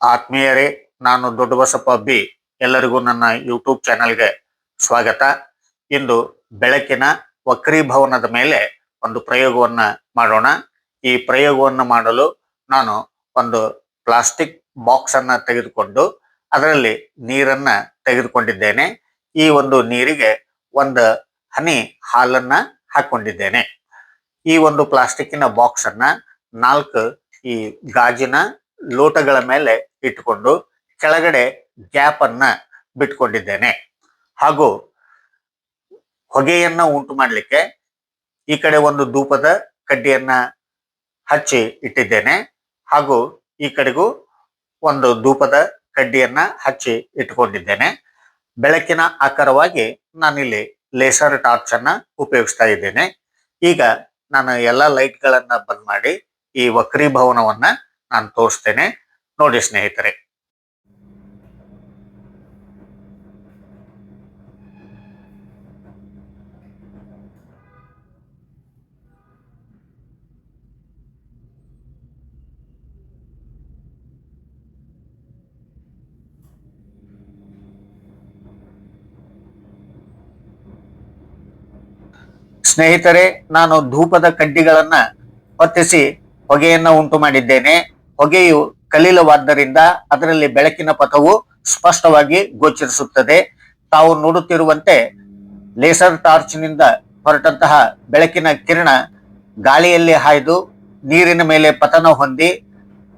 ಆತ್ಮೀಯರೇ, ನಾನು ದೊಡ್ಡ ಬಸಪ್ಪ ಬಿ. ಎಲ್ಲರಿಗೂ ನನ್ನ ಯೂಟ್ಯೂಬ್ ಚಾನೆಲ್ಗೆ ಸ್ವಾಗತ. ಇಂದು ಬೆಳಕಿನ ವಕ್ರೀಭವನದ ಮೇಲೆ ಒಂದು ಪ್ರಯೋಗವನ್ನು ಮಾಡೋಣ. ಈ ಪ್ರಯೋಗವನ್ನು ಮಾಡಲು ನಾನು ಒಂದು ಪ್ಲಾಸ್ಟಿಕ್ ಬಾಕ್ಸ್ ಅನ್ನ ತೆಗೆದುಕೊಂಡು ಅದರಲ್ಲಿ ನೀರನ್ನ ತೆಗೆದುಕೊಂಡಿದ್ದೇನೆ. ಈ ಒಂದು ನೀರಿಗೆ ಒಂದು ಹನಿ ಹಾಲನ್ನ ಹಾಕೊಂಡಿದ್ದೇನೆ. ಈ ಒಂದು ಪ್ಲಾಸ್ಟಿಕ್ಕಿನ ಬಾಕ್ಸ್ ಅನ್ನ 4 ಈ ಗಾಜಿನ ಲೋಟಗಳ ಮೇಲೆ ಇಟ್ಟುಕೊಂಡು ಕೆಳಗಡೆ ಗ್ಯಾಪ್ ಅನ್ನ ಬಿಟ್ಕೊಂಡಿದ್ದೇನೆ. ಹಾಗೂ ಹೊಗೆಯನ್ನ ಉಂಟು ಮಾಡಲಿಕ್ಕೆ ಈ ಕಡೆ ಒಂದು ಧೂಪದ ಕಡ್ಡಿಯನ್ನ ಹಚ್ಚಿ ಇಟ್ಟಿದ್ದೇನೆ. ಹಾಗೂ ಈ ಕಡೆಗೂ ಒಂದು ಧೂಪದ ಕಡ್ಡಿಯನ್ನ ಹಚ್ಚಿ ಇಟ್ಟುಕೊಂಡಿದ್ದೇನೆ. ಬೆಳಕಿನ ಆಕಾರವಾಗಿ ನಾನಿಲ್ಲಿ ಲೇಸರ್ ಟಾರ್ಚ್ ಅನ್ನ ಉಪಯೋಗಿಸ್ತಾ ಇದ್ದೇನೆ. ಈಗ ನಾನು ಎಲ್ಲ ಲೈಟ್ಗಳನ್ನ ಬಂದ್ ಮಾಡಿ ಈ ವಕ್ರೀಭವನವನ್ನ ನಾನು ತೋರಿಸ್ತೇನೆ. ನೋಡಿ ಸ್ನೇಹಿತರೆ, ನಾನು ಧೂಪದ ಕಡ್ಡಿಗಳನ್ನ ಹೊತ್ತಿಸಿ ಹೊಗೆಯನ್ನ ಉಂಟು ಮಾಡಿದ್ದೇನೆ. ಹೊಗೆಯು ಕಲೀಲವಾದ್ದರಿಂದ ಅದರಲ್ಲಿ ಬೆಳಕಿನ ಪಥವು ಸ್ಪಷ್ಟವಾಗಿ ಗೋಚರಿಸುತ್ತದೆ. ತಾವು ನೋಡುತ್ತಿರುವಂತೆ ಲೇಸರ್ ಟಾರ್ಚ್ನಿಂದ ಹೊರಟಂತಹ ಬೆಳಕಿನ ಕಿರಣ ಗಾಳಿಯಲ್ಲಿ ಹಾಯ್ದು ನೀರಿನ ಮೇಲೆ ಪತನ ಹೊಂದಿ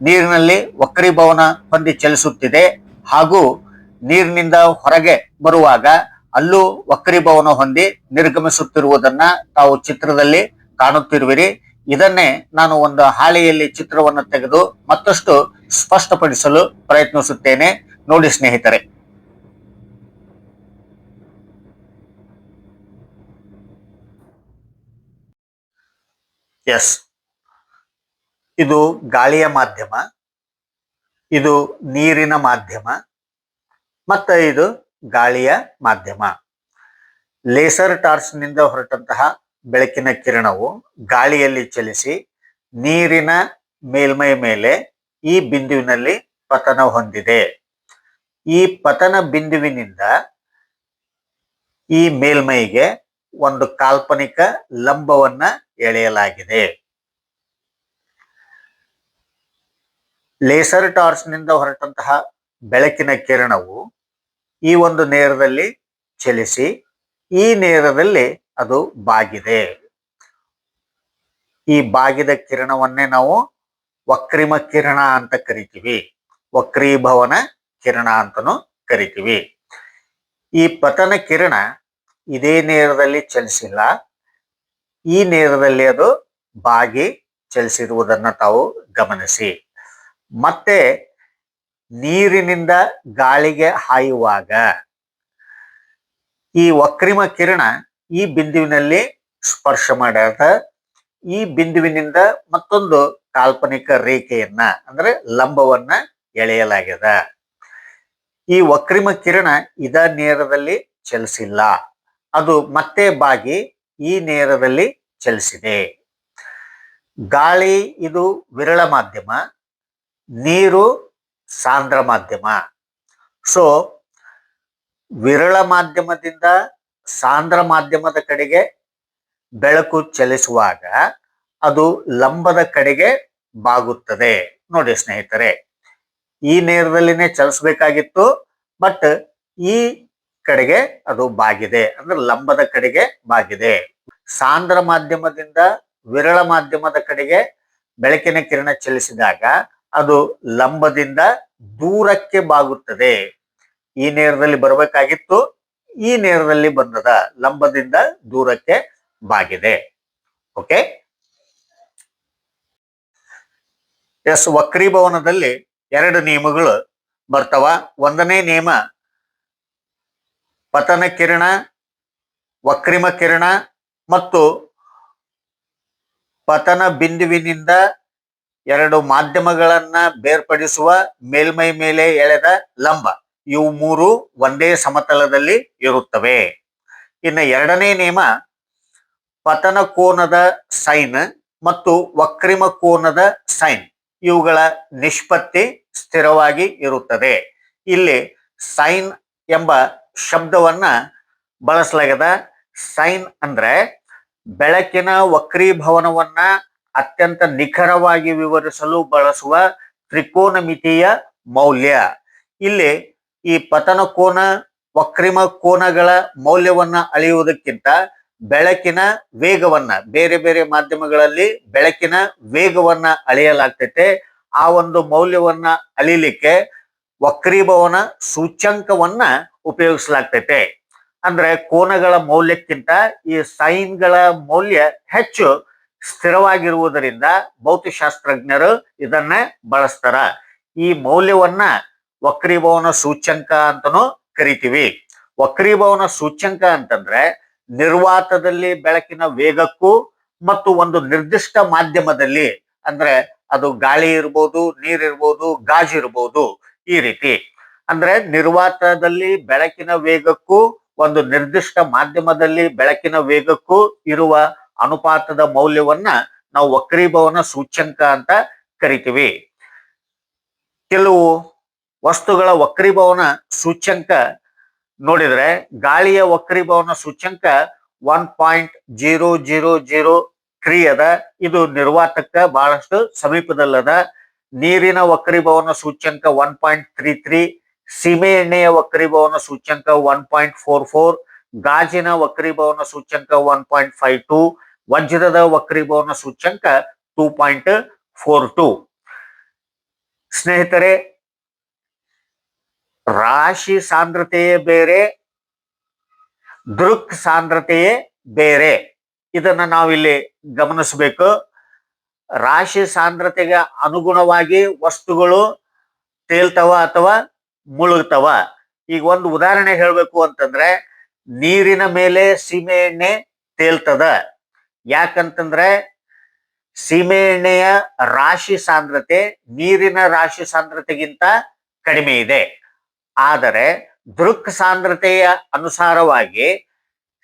ನೀರಿನಲ್ಲಿ ವಕ್ರೀಭವನ ಹೊಂದಿ ಚಲಿಸುತ್ತಿದೆ. ಹಾಗೂ ನೀರಿನಿಂದ ಹೊರಗೆ ಬರುವಾಗ ಅಲ್ಲೂ ವಕ್ರೀಭವನ ಹೊಂದಿ ನಿರ್ಗಮಿಸುತ್ತಿರುವುದನ್ನ ತಾವು ಚಿತ್ರದಲ್ಲಿ ಕಾಣುತ್ತಿರುವಿರಿ. ಇದನ್ನೇ ನಾನು ಒಂದು ಹಾಳೆಯಲ್ಲಿ ಚಿತ್ರವನ್ನು ತೆಗೆದು ಮತ್ತಷ್ಟು ಸ್ಪಷ್ಟಪಡಿಸಲು ಪ್ರಯತ್ನಿಸುತ್ತೇನೆ. ನೋಡಿ ಸ್ನೇಹಿತರೆ, ಎಸ್, ಇದು ಗಾಳಿಯ ಮಾಧ್ಯಮ, ಇದು ನೀರಿನ ಮಾಧ್ಯಮ, ಮತ್ತೆ ಇದು ಗಾಳಿಯ ಮಾಧ್ಯಮ. ಲೇಸರ್ ಟಾರ್ಚ್ನಿಂದ ಹೊರಟಂತಹ ಬೆಳಕಿನ ಕಿರಣವು ಗಾಳಿಯಲ್ಲಿ ಚಲಿಸಿ ನೀರಿನ ಮೇಲ್ಮೈ ಮೇಲೆ ಈ ಬಿಂದುವಿನಲ್ಲಿ ಪತನ ಹೊಂದಿದೆ. ಈ ಪತನ ಬಿಂದುವಿನಿಂದ ಈ ಮೇಲ್ಮೈಗೆ ಒಂದು ಕಾಲ್ಪನಿಕ ಲಂಬವನ್ನ ಎಳೆಯಲಾಗಿದೆ. ಲೇಸರ್ ಟಾರ್ಚ್ನಿಂದ ಹೊರಟಂತಹ ಬೆಳಕಿನ ಕಿರಣವು ಈ ಒಂದು ನೇರದಲ್ಲಿ ಚಲಿಸಿ ಈ ನೇರದಲ್ಲಿ ಅದು ಬಾಗಿದೆ. ಈ ಬಾಗಿದ ಕಿರಣವನ್ನೇ ನಾವು ವಕ್ರಿಮ ಕಿರಣ ಅಂತ ಕರಿತೀವಿ, ವಕ್ರೀಭವನ ಕಿರಣ ಅಂತನೂ ಕರಿತೀವಿ. ಈ ಪತನ ಕಿರಣ ಇದೇ ನೇರದಲ್ಲಿ ಚಲಿಸಿಲ್ಲ, ಈ ನೇರದಲ್ಲಿ ಅದು ಬಾಗಿ ಚಲಿಸಿರುವುದನ್ನ ತಾವು ಗಮನಿಸಿ. ಮತ್ತೆ ನೀರಿನಿಂದ ಗಾಳಿಗೆ ಹಾಯುವಾಗ ಈ ವಕ್ರಿಮ ಕಿರಣ ಈ ಬಿಂದುವಿನಲ್ಲಿ ಸ್ಪರ್ಶ ಮಾಡ್ಯಾದ. ಈ ಬಿಂದುವಿನಿಂದ ಮತ್ತೊಂದು ಕಾಲ್ಪನಿಕ ರೇಖೆಯನ್ನ ಅಂದ್ರೆ ಲಂಬವನ್ನ ಎಳೆಯಲಾಗ್ಯದ. ಈ ವಕ್ರಿಮ ಕಿರಣ ಇದ ನೇರದಲ್ಲಿ ಚಲಿಸಿಲ್ಲ, ಅದು ಮತ್ತೆ ಬಾಗಿ ಈ ನೇರದಲ್ಲಿ ಚಲಿಸಿದೆ. ಗಾಳಿ ಇದು ವಿರಳ ಮಾಧ್ಯಮ, ನೀರು ಸಾಂದ್ರ ಮಾಧ್ಯಮ. ಸೊ ವಿರಳ ಮಾಧ್ಯಮದಿಂದ ಸಾಂದ್ರ ಮಾಧ್ಯಮದ ಕಡೆಗೆ ಬೆಳಕು ಚಲಿಸುವಾಗ ಅದು ಲಂಬದ ಕಡೆಗೆ ಬಾಗುತ್ತದೆ. ನೋಡಿ ಸ್ನೇಹಿತರೆ, ಈ ನೇರದಲ್ಲಿನೇ ಚಲಿಸಬೇಕಾಗಿತ್ತು, ಬಟ್ ಈ ಕಡೆಗೆ ಅದು ಬಾಗಿದೆ, ಅಂದ್ರೆ ಲಂಬದ ಕಡೆಗೆ ಬಾಗಿದೆ. ಸಾಂದ್ರ ಮಾಧ್ಯಮದಿಂದ ವಿರಳ ಮಾಧ್ಯಮದ ಕಡೆಗೆ ಬೆಳಕಿನ ಕಿರಣ ಚಲಿಸಿದಾಗ ಅದು ಲಂಬದಿಂದ ದೂರಕ್ಕೆ ಬಾಗುತ್ತದೆ. ಈ ನೇರದಲ್ಲಿ ಬರಬೇಕಾಗಿತ್ತು, ಈ ನೇರದಲ್ಲಿ ಬಂದದ, ಲಂಬದಿಂದ ದೂರಕ್ಕೆ ಬಾಗಿದೆ. ಓಕೆ, ಎಸ್, ವಕ್ರೀಭವನದಲ್ಲಿ 2 ನಿಯಮಗಳು ಬರ್ತಾವ. ಒಂದನೇ ನಿಯಮ ಪತನ ಕಿರಣ, ವಕ್ರಿಮ ಕಿರಣ ಮತ್ತು ಪತನ ಬಿಂದುವಿನಿಂದ 2 ಮಾಧ್ಯಮಗಳನ್ನ ಬೇರ್ಪಡಿಸುವ ಮೇಲ್ಮೈ ಮೇಲೆ ಎಳೆದ ಲಂಬ, ಇವು 3 ಒಂದೇ ಸಮತಲದಲ್ಲಿ ಇರುತ್ತವೆ. ಇನ್ನು ಎರಡನೇ ನಿಯಮ ಪತನ ಕೋನದ ಸೈನ್ ಮತ್ತು ವಕ್ರಿಮ ಕೋನದ ಸೈನ್, ಇವುಗಳ ನಿಷ್ಪತ್ತಿ ಸ್ಥಿರವಾಗಿ ಇರುತ್ತದೆ. ಇಲ್ಲಿ ಸೈನ್ ಎಂಬ ಶಬ್ದವನ್ನ ಬಳಸಲಾಗಿದೆ. ಸೈನ್ ಅಂದ್ರೆ ಬೆಳಕಿನ ವಕ್ರೀಭವನವನ್ನ ಅತ್ಯಂತ ನಿಖರವಾಗಿ ವಿವರಿಸಲು ಬಳಸುವ ತ್ರಿಕೋನಮಿತಿಯ ಮೌಲ್ಯ. ಇಲ್ಲಿ ಈ ಪತನ ಕೋನ ವಕ್ರಿಮ ಕೋನಗಳ ಮೌಲ್ಯವನ್ನ ಅಳೆಯುವುದಕ್ಕಿಂತ ಬೆಳಕಿನ ವೇಗವನ್ನ, ಬೇರೆ ಬೇರೆ ಮಾಧ್ಯಮಗಳಲ್ಲಿ ಬೆಳಕಿನ ವೇಗವನ್ನ ಅಳೆಯಲಾಗ್ತೈತೆ. ಆ ಒಂದು ಮೌಲ್ಯವನ್ನ ಅಳಿಲಿಕ್ಕೆ ವಕ್ರೀಭವನ ಸೂಚ್ಯಂಕವನ್ನ ಉಪಯೋಗಿಸಲಾಗ್ತೈತೆ. ಅಂದ್ರೆ ಕೋನಗಳ ಮೌಲ್ಯಕ್ಕಿಂತ ಈ ಸೈನ್ಗಳ ಮೌಲ್ಯ ಹೆಚ್ಚು ಸ್ಥಿರವಾಗಿರುವುದರಿಂದ ಭೌತಶಾಸ್ತ್ರಜ್ಞರು ಇದನ್ನ ಬಳಸ್ತಾರ. ಈ ಮೌಲ್ಯವನ್ನ ವಕ್ರೀಭವನ ಸೂಚ್ಯಂಕ ಅಂತನೂ ಕರಿತೀವಿ. ವಕ್ರೀಭವನ ಸೂಚ್ಯಂಕ ಅಂತಂದ್ರೆ ನಿರ್ವಾತದಲ್ಲಿ ಬೆಳಕಿನ ವೇಗಕ್ಕೂ ಮತ್ತು ಒಂದು ನಿರ್ದಿಷ್ಟ ಮಾಧ್ಯಮದಲ್ಲಿ, ಅಂದ್ರೆ ಅದು ಗಾಳಿ ಇರ್ಬೋದು, ನೀರಿರ್ಬೋದು, ಗಾಜು ಇರ್ಬೋದು, ಈ ರೀತಿ ಅಂದ್ರೆ ನಿರ್ವಾತದಲ್ಲಿ ಬೆಳಕಿನ ವೇಗಕ್ಕೂ ಒಂದು ನಿರ್ದಿಷ್ಟ ಮಾಧ್ಯಮದಲ್ಲಿ ಬೆಳಕಿನ ವೇಗಕ್ಕೂ ಇರುವ ಅನುಪಾತದ ಮೌಲ್ಯವನ್ನ ನಾವು ವಕ್ರೀಭವನ ಸೂಚ್ಯಂಕ ಅಂತ ಕರಿತೀವಿ. ಕೆಲವು ವಸ್ತುಗಳ ವಕ್ರೀಭವನ ಸೂಚ್ಯಂಕ ನೋಡಿದ್ರೆ ಗಾಳಿಯ ವಕ್ರೀಭವನ ಸೂಚ್ಯಂಕ 1.0003 ಅದ. ಇದು ನಿರ್ವಾತಕ್ಕ ಬಹಳಷ್ಟು ಸಮೀಪದಲ್ಲದ. ನೀರಿನ ವಕ್ರೀಭವನ ಸೂಚ್ಯಂಕ 1.33, ಸೀಮೆ ಎಣ್ಣೆಯ ವಕ್ರೀಭವನ ಸೂಚ್ಯಂಕ 1.44, ಗಾಜಿನ ವಕ್ರೀಭವನ ಸೂಚ್ಯಂಕ 1.52, ವಜ್ರದ ವಕ್ರೀಭವನ ಸೂಚ್ಯಂಕ 2.42. ಸ್ನೇಹಿತರೆ, ರಾಶಿ ಸಾಂದ್ರತೆಯೇ ಬೇರೆ, ದೃಕ್ ಸಾಂದ್ರತೆಯೇ ಬೇರೆ. ಇದನ್ನ ನಾವಿಲ್ಲಿ ಗಮನಿಸಬೇಕು. ರಾಶಿ ಸಾಂದ್ರತೆಗೆ ಅನುಗುಣವಾಗಿ ವಸ್ತುಗಳು ತೇಲ್ತವ ಅಥವಾ ಮುಳುಗ್ತವ. ಈಗ ಒಂದು ಉದಾಹರಣೆ ಹೇಳ್ಬೇಕು ಅಂತಂದ್ರೆ, ನೀರಿನ ಮೇಲೆ ಸೀಮೆ ಎಣ್ಣೆ ತೇಲ್ತದ. ಯಾಕಂತಂದ್ರೆ ಸೀಮೆ ಎಣ್ಣೆಯ ರಾಶಿ ಸಾಂದ್ರತೆ ನೀರಿನ ರಾಶಿ ಸಾಂದ್ರತೆಗಿಂತ ಕಡಿಮೆ ಇದೆ. ಆದರೆ ದೃಕ್ ಸಾಂದ್ರತೆಯ ಅನುಸಾರವಾಗಿ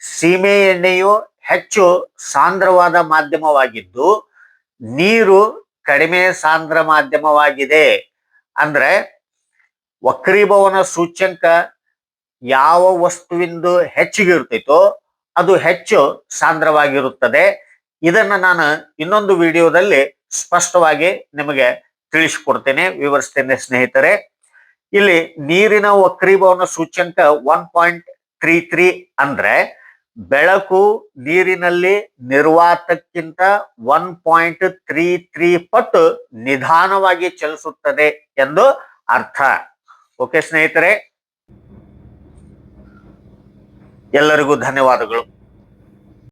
ಸೀಮೆ ಎಣ್ಣೆಯು ಹೆಚ್ಚು ಸಾಂದ್ರವಾದ ಮಾಧ್ಯಮವಾಗಿದ್ದು ನೀರು ಕಡಿಮೆ ಸಾಂದ್ರ ಮಾಧ್ಯಮವಾಗಿದೆ. ಅಂದ್ರೆ ವಕ್ರೀಭವನ ಸೂಚ್ಯಂಕ ಯಾವ ವಸ್ತುವಿಂದು ಹೆಚ್ಚಿಗೆ ಇರ್ತೈತೋ ಅದು ಹೆಚ್ಚು ಸಾಂದ್ರವಾಗಿರುತ್ತದೆ. ಇದನ್ನ ನಾನು ಇನ್ನೊಂದು ವಿಡಿಯೋದಲ್ಲಿ ಸ್ಪಷ್ಟವಾಗಿ ನಿಮಗೆ ತಿಳಿಸಿಕೊಡ್ತೇನೆ, ವಿವರಿಸ್ತೇನೆ ಸ್ನೇಹಿತರೆ. ಇಲ್ಲಿ ನೀರಿನ ವಕ್ರೀಭವನ ಸೂಚ್ಯಂಕ 1.33 ಅಂದ್ರೆ ಬೆಳಕು ನೀರಿನಲ್ಲಿ ನಿರ್ವಾತಕ್ಕಿಂತ 1.33 ಪಟ್ಟು ನಿಧಾನವಾಗಿ ಚಲಿಸುತ್ತದೆ ಎಂದು ಅರ್ಥ. ಓಕೆ ಸ್ನೇಹಿತರೆ, ಎಲ್ಲರಿಗೂ ಧನ್ಯವಾದಗಳು.